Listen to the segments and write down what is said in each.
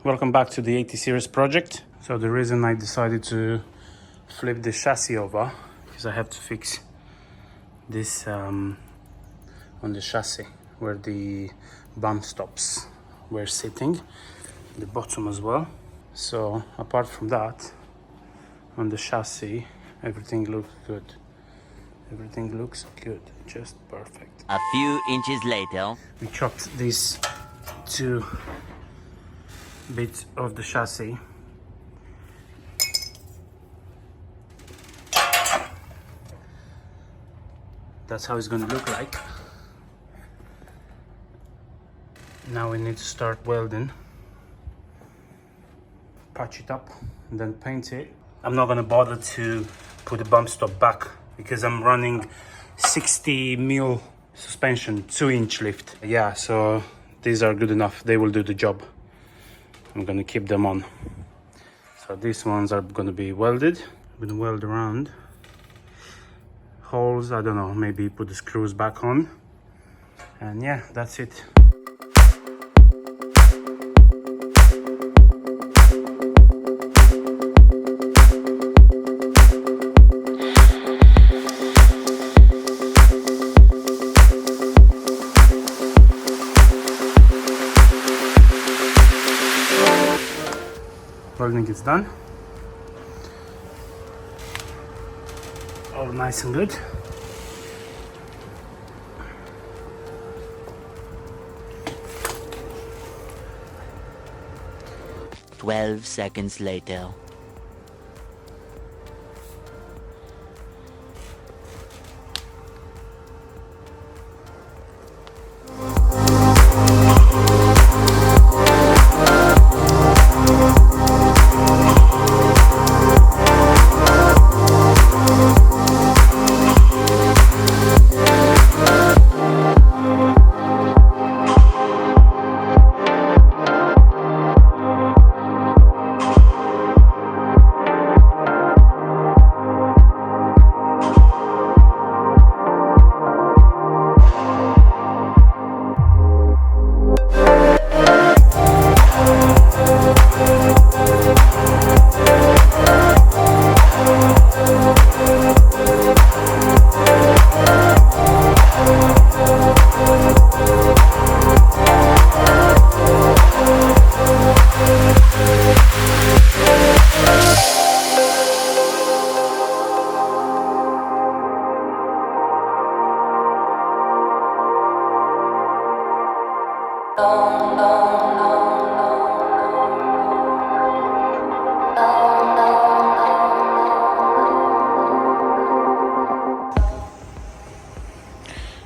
welcome back to the 80 series project. So the reason I decided to flip the chassis over is I have to fix this on the chassis where the bump stops were sitting, the bottom as well. So apart from that, on the chassis everything looks good. Everything looks good, just perfect. A few inches later, we chopped these two bits of the chassis. That's how it's going to look like. Now we need to start welding, patch it up and then paint it. I'm not going to bother to put the bump stop back because I'm running 60mm suspension, 2-inch lift. Yeah, so these are good enough. They will do the job. I'm going to keep them on. So these ones are going to be welded. I'm going to weld around holes. I don't know, maybe put the screws back on. And yeah, that's it. Welding is done. All nice and good. "12 seconds later."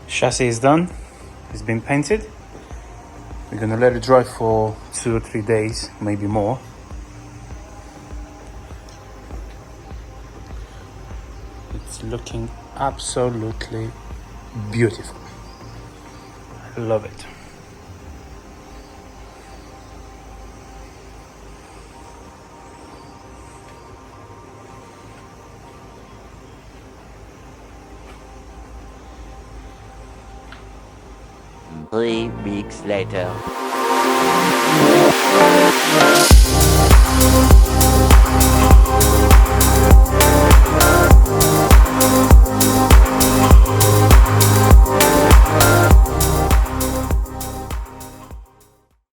Chassis is done. It's been painted. We're gonna let it dry for 2 or 3 days, maybe more. It's looking absolutely beautiful. I love it. Three weeks later.